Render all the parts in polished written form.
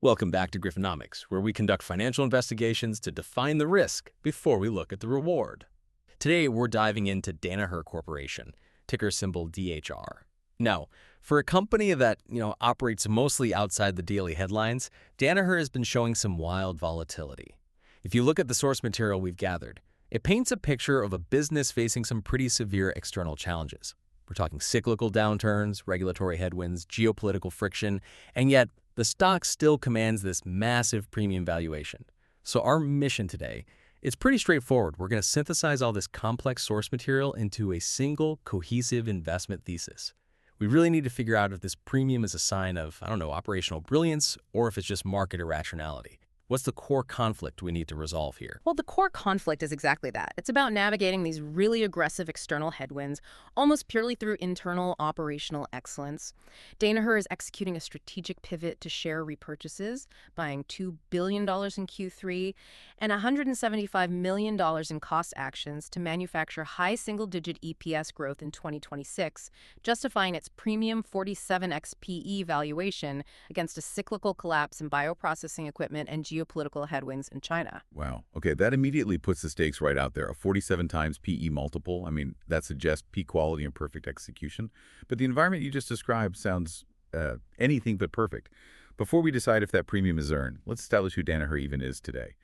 Welcome back to Griffonomics, where we conduct financial investigations to define the risk before we look at the reward. Today, we're diving into Danaher Corporation, ticker symbol DHR. Now, for a company that, operates mostly outside the daily headlines, Danaher has been showing some wild volatility. If you look at the source material we've gathered, it paints a picture of a business facing some pretty severe external challenges. We're talking cyclical downturns, regulatory headwinds, geopolitical friction, and yet the stock still commands this massive premium valuation. So our mission today is pretty straightforward. We're going to synthesize all this complex source material into a single, cohesive investment thesis. We really need to figure out if this premium is a sign of, operational brilliance, or if it's just market irrationality. What's the core conflict we need to resolve here? Well, the core conflict is exactly that. It's about navigating these really aggressive external headwinds, almost purely through internal operational excellence. Danaher is executing a strategic pivot to share repurchases, buying $2 billion in Q3 and $175 million in cost actions to manufacture high single-digit EPS growth in 2026, justifying its premium 47x PE valuation against a cyclical collapse in bioprocessing equipment and geopolitical headwinds in China. Wow. Okay, that immediately puts the stakes right out there. A 47 times PE multiple. That suggests peak quality and perfect execution. But the environment you just described sounds anything but perfect. Before we decide if that premium is earned, let's establish who Danaher even is today,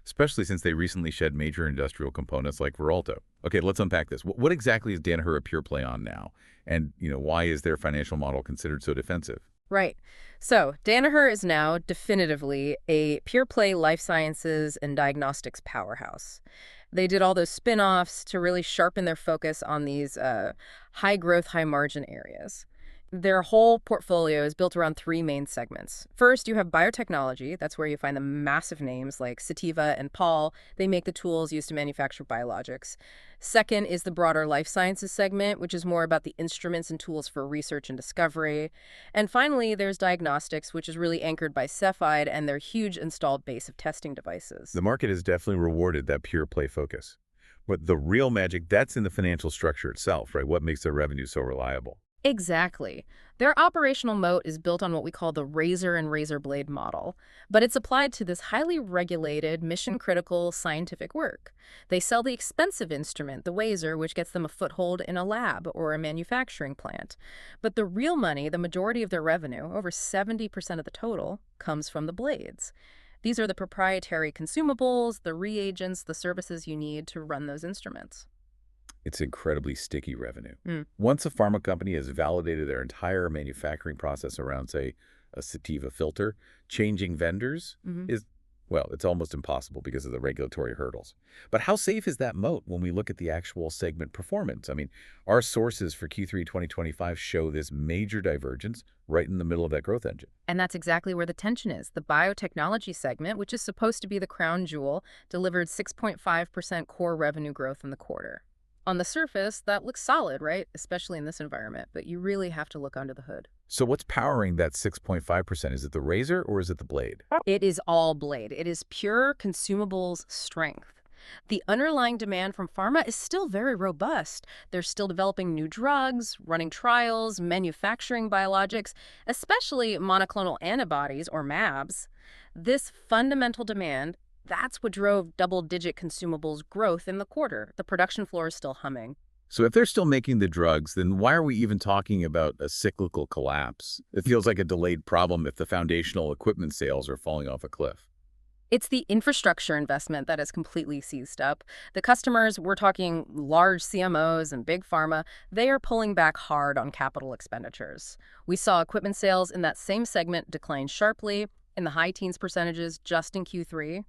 especially since they recently shed major industrial components like Veralto. Okay, let's unpack this. What exactly is Danaher a pure play on now? And, why is their financial model considered so defensive? Right. So Danaher is now definitively a pure-play life sciences and diagnostics powerhouse. They did all those spin-offs to really sharpen their focus on these high-growth, high-margin areas. Their whole portfolio is built around three main segments. First, you have biotechnology. That's where you find the massive names like Cytiva and Pall. They make the tools used to manufacture biologics. Second is the broader life sciences segment, which is more about the instruments and tools for research and discovery. And finally, there's diagnostics, which is really anchored by Cepheid and their huge installed base of testing devices. The market has definitely rewarded that pure play focus. But the real magic, that's in the financial structure itself, right? What makes their revenue so reliable? Exactly. Their operational moat is built on what we call the razor and razor blade model, but it's applied to this highly regulated, mission-critical scientific work. They sell the expensive instrument, the Wazer, which gets them a foothold in a lab or a manufacturing plant. But the real money, the majority of their revenue, over 70% of the total, comes from the blades. These are the proprietary consumables, the reagents, the services you need to run those instruments. It's incredibly sticky revenue. Once a pharma company has validated their entire manufacturing process around, say, a Cytiva filter, changing vendors it's almost impossible because of the regulatory hurdles. But how safe is that moat when we look at the actual segment performance? Our sources for Q3 2025 show this major divergence right in the middle of that growth engine. And that's exactly where the tension is. The biotechnology segment, which is supposed to be the crown jewel, delivered 6.5% core revenue growth in the quarter. On the surface, that looks solid, right? Especially in this environment, but you really have to look under the hood. So what's powering that 6.5%? Is it the razor or is it the blade? It is all blade. It is pure consumables strength. The underlying demand from pharma is still very robust. They're still developing new drugs, running trials, manufacturing biologics, especially monoclonal antibodies or mAbs. This fundamental demand, that's what drove double-digit consumables growth in the quarter. The production floor is still humming. So if they're still making the drugs, then why are we even talking about a cyclical collapse? It feels like a delayed problem if the foundational equipment sales are falling off a cliff. It's the infrastructure investment that is completely seized up. The customers, we're talking large CMOs and big pharma, they are pulling back hard on capital expenditures. We saw equipment sales in that same segment decline sharply in the high teens percentages just in Q3.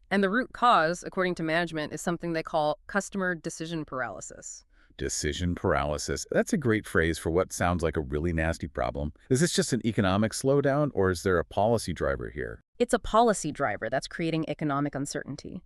And the root cause, according to management, is something they call customer decision paralysis. Decision paralysis. That's a great phrase for what sounds like a really nasty problem. Is this just an economic slowdown, or is there a policy driver here? It's a policy driver that's creating economic uncertainty.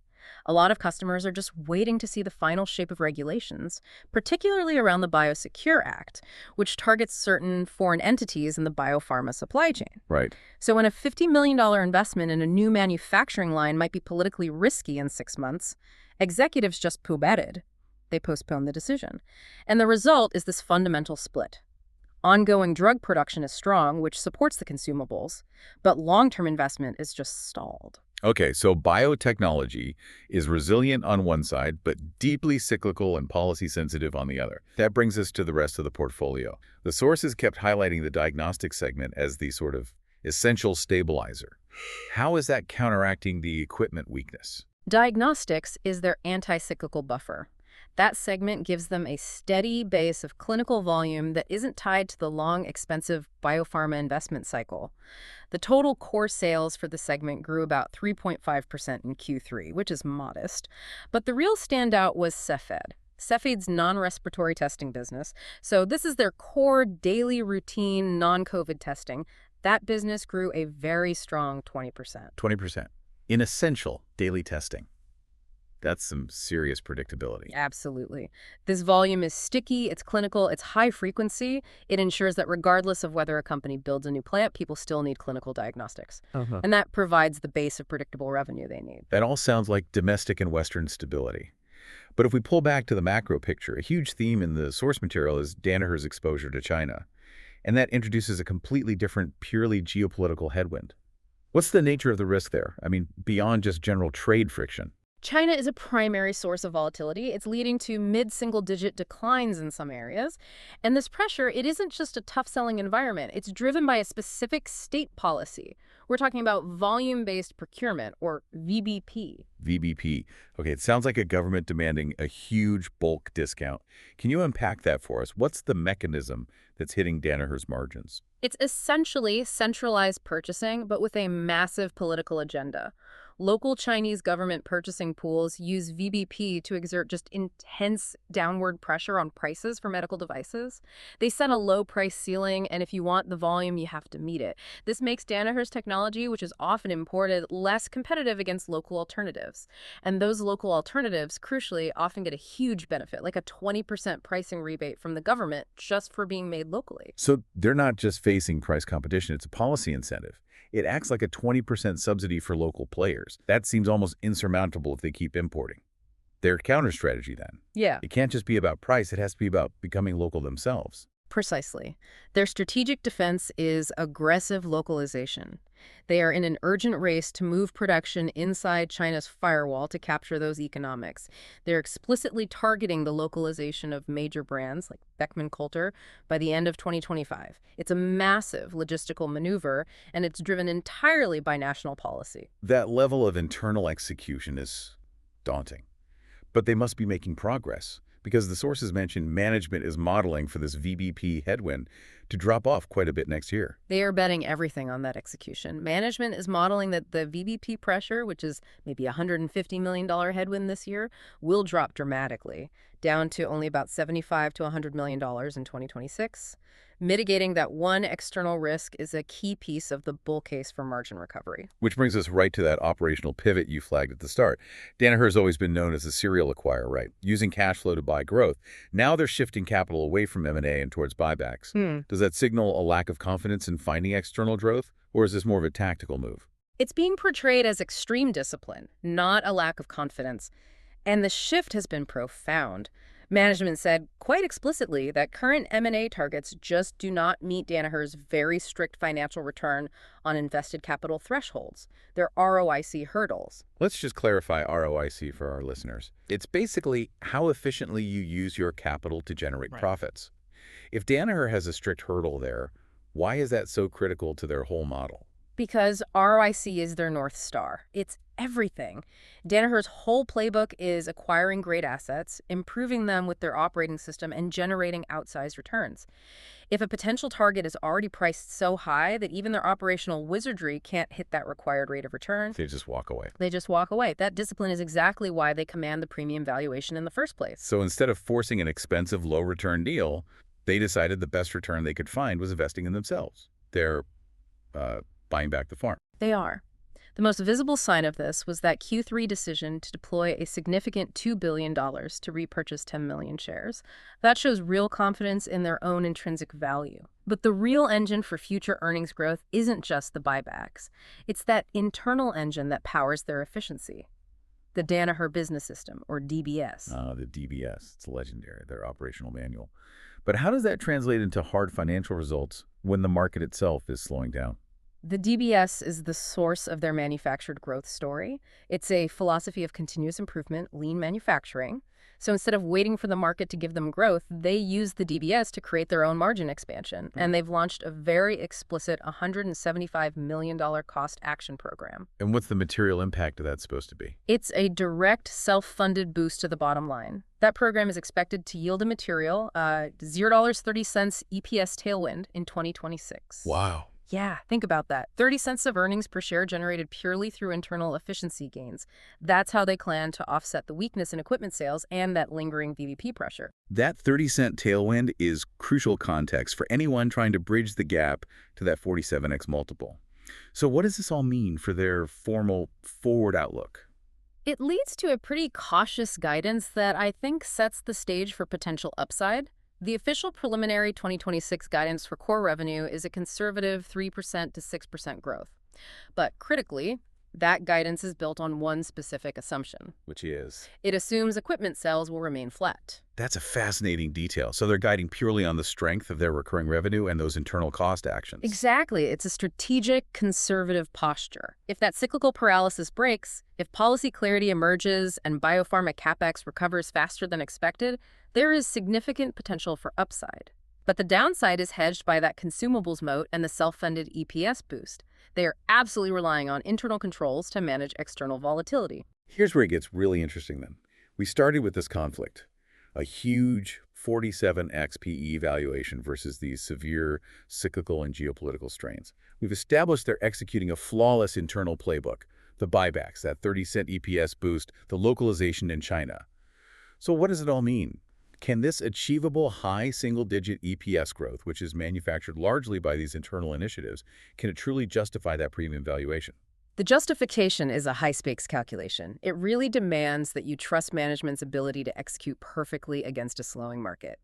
A lot of customers are just waiting to see the final shape of regulations, particularly around the Biosecure Act, which targets certain foreign entities in the biopharma supply chain. Right. So when a $50 million investment in a new manufacturing line might be politically risky in 6 months, executives just poo-batted. They postpone the decision. And the result is this fundamental split. Ongoing drug production is strong, which supports the consumables, but long-term investment is just stalled. Okay, so biotechnology is resilient on one side, but deeply cyclical and policy-sensitive on the other. That brings us to the rest of the portfolio. The sources kept highlighting the diagnostics segment as the sort of essential stabilizer. How is that counteracting the equipment weakness? Diagnostics is their anti-cyclical buffer. That segment gives them a steady base of clinical volume that isn't tied to the long, expensive biopharma investment cycle. The total core sales for the segment grew about 3.5% in Q3, which is modest. But the real standout was Cepheid. Cepheid's non-respiratory testing business. So this is their core daily routine non-COVID testing. That business grew a very strong 20%. 20%. In essential daily testing. That's some serious predictability. Absolutely. This volume is sticky, it's clinical, it's high frequency. It ensures that regardless of whether a company builds a new plant, people still need clinical diagnostics. And that provides the base of predictable revenue they need. That all sounds like domestic and Western stability. But if we pull back to the macro picture, a huge theme in the source material is Danaher's exposure to China. And that introduces a completely different, purely geopolitical headwind. What's the nature of the risk there? I mean, beyond just general trade friction. China is a primary source of volatility. It's leading to mid-single-digit declines in some areas. And this pressure, it isn't just a tough-selling environment. It's driven by a specific state policy. We're talking about volume-based procurement, or VBP. VBP. Okay, it sounds like a government demanding a huge bulk discount. Can you unpack that for us? What's the mechanism that's hitting Danaher's margins? It's essentially centralized purchasing, but with a massive political agenda. Local Chinese government purchasing pools use VBP to exert just intense downward pressure on prices for medical devices. They set a low price ceiling, and if you want the volume, you have to meet it. This makes Danaher's technology, which is often imported, less competitive against local alternatives. And those local alternatives, crucially, often get a huge benefit, like a 20% pricing rebate from the government just for being made locally. So they're not just facing price competition, it's a policy incentive. It acts like a 20% subsidy for local players. That seems almost insurmountable if they keep importing. Their counter strategy, then. Yeah. It can't just be about price, it has to be about becoming local themselves. Precisely. Their strategic defense is aggressive localization. They are in an urgent race to move production inside China's firewall to capture those economics. They're explicitly targeting the localization of major brands like Beckman Coulter by the end of 2025. It's a massive logistical maneuver, and it's driven entirely by national policy. That level of internal execution is daunting. But they must be making progress, because the sources mentioned management is modeling for this VBP headwind to drop off quite a bit next year. They are betting everything on that execution. Management is modeling that the VBP pressure, which is maybe a $150 million headwind this year, will drop dramatically, down to only about $75 to $100 million in 2026. Mitigating that one external risk is a key piece of the bull case for margin recovery. Which brings us right to that operational pivot you flagged at the start. Danaher has always been known as a serial acquirer, right? Using cash flow to buy growth. Now they're shifting capital away from M&A and towards buybacks. Does that signal a lack of confidence in finding external growth, or is this more of a tactical move? It's being portrayed as extreme discipline, not a lack of confidence. And the shift has been profound. Management said quite explicitly that current M&A targets just do not meet Danaher's very strict financial return on invested capital thresholds. They're ROIC hurdles. Let's just clarify ROIC for our listeners. It's basically how efficiently you use your capital to generate profits. If Danaher has a strict hurdle there, why is that so critical to their whole model? Because ROIC is their North Star. It's everything. Danaher's whole playbook is acquiring great assets, improving them with their operating system, and generating outsized returns. If a potential target is already priced so high that even their operational wizardry can't hit that required rate of return, They just walk away. they just walk away. That discipline is exactly why they command the premium valuation in the first place. So instead of forcing an expensive, low-return deal, they decided the best return they could find was investing in themselves. They're buying back the farm. They are. The most visible sign of this was that Q3 decision to deploy a significant $2 billion to repurchase 10 million shares. That shows real confidence in their own intrinsic value. But the real engine for future earnings growth isn't just the buybacks. It's that internal engine that powers their efficiency. The Danaher Business System, or DBS. The DBS. It's legendary, their operational manual. But how does that translate into hard financial results when the market itself is slowing down? The DBS is the source of their manufactured growth story. It's a philosophy of continuous improvement, lean manufacturing. So instead of waiting for the market to give them growth, they use the DBS to create their own margin expansion. And they've launched a very explicit $175 million cost action program. And what's the material impact of that supposed to be? It's a direct self-funded boost to the bottom line. That program is expected to yield a material $0.30 EPS tailwind in 2026. Wow. Yeah, think about that. 30 cents of earnings per share generated purely through internal efficiency gains. That's how they plan to offset the weakness in equipment sales and that lingering VBP pressure. That 30-cent tailwind is crucial context for anyone trying to bridge the gap to that 47x multiple. So what does this all mean for their formal forward outlook? It leads to a pretty cautious guidance that I think sets the stage for potential upside. The official preliminary 2026 guidance for core revenue is a conservative 3% to 6% growth. But critically, that guidance is built on one specific assumption. Which is? It assumes equipment sales will remain flat. That's a fascinating detail. So they're guiding purely on the strength of their recurring revenue and those internal cost actions. Exactly. It's a strategic, conservative posture. If that cyclical paralysis breaks, if policy clarity emerges and biopharma capex recovers faster than expected, there is significant potential for upside. But the downside is hedged by that consumables moat and the self-funded EPS boost. They are absolutely relying on internal controls to manage external volatility. Here's where it gets really interesting then. We started with this conflict, a huge 47x PE valuation versus these severe cyclical and geopolitical strains. We've established they're executing a flawless internal playbook, the buybacks, that 30-cent EPS boost, the localization in China. So what does it all mean? Can this achievable high single-digit EPS growth, which is manufactured largely by these internal initiatives, can it truly justify that premium valuation? The justification is a high-stakes calculation. It really demands that you trust management's ability to execute perfectly against a slowing market.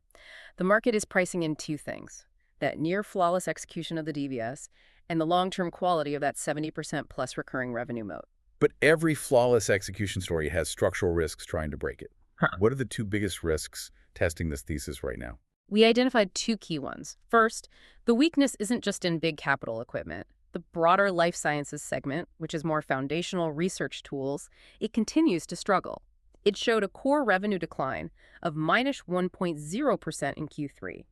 The market is pricing in two things: that near-flawless execution of the DBS and the long-term quality of that 70% plus recurring revenue moat. But every flawless execution story has structural risks trying to break it. What are the two biggest risks testing this thesis right now? We identified two key ones. First, the weakness isn't just in big capital equipment. The broader life sciences segment, which is more foundational research tools, it continues to struggle. It showed a core revenue decline of minus 1.0% in Q3.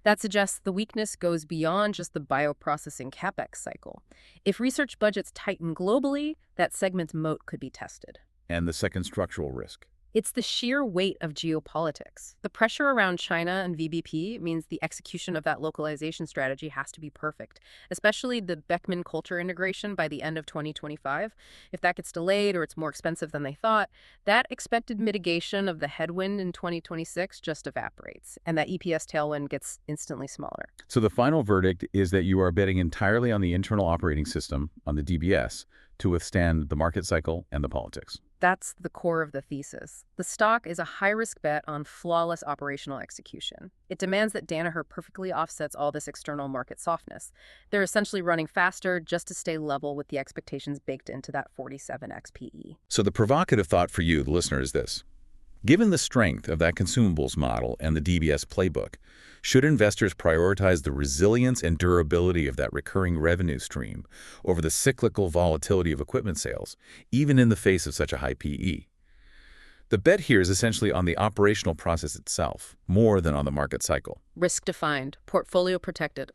That suggests the weakness goes beyond just the bioprocessing capex cycle. If research budgets tighten globally, that segment's moat could be tested. And the second structural risk? It's the sheer weight of geopolitics. The pressure around China and VBP means the execution of that localization strategy has to be perfect, especially the Beckman culture integration by the end of 2025. If that gets delayed or it's more expensive than they thought, that expected mitigation of the headwind in 2026 just evaporates, and that EPS tailwind gets instantly smaller. So the final verdict is that you are betting entirely on the internal operating system, on the DBS, to withstand the market cycle and the politics. That's the core of the thesis. The stock is a high-risk bet on flawless operational execution. It demands that Danaher perfectly offsets all this external market softness. They're essentially running faster just to stay level with the expectations baked into that 47x PE. So the provocative thought for you, the listener, is this. Given the strength of that consumables model and the DBS playbook, should investors prioritize the resilience and durability of that recurring revenue stream over the cyclical volatility of equipment sales, even in the face of such a high PE? The bet here is essentially on the operational process itself, more than on the market cycle. Risk defined, portfolio protected,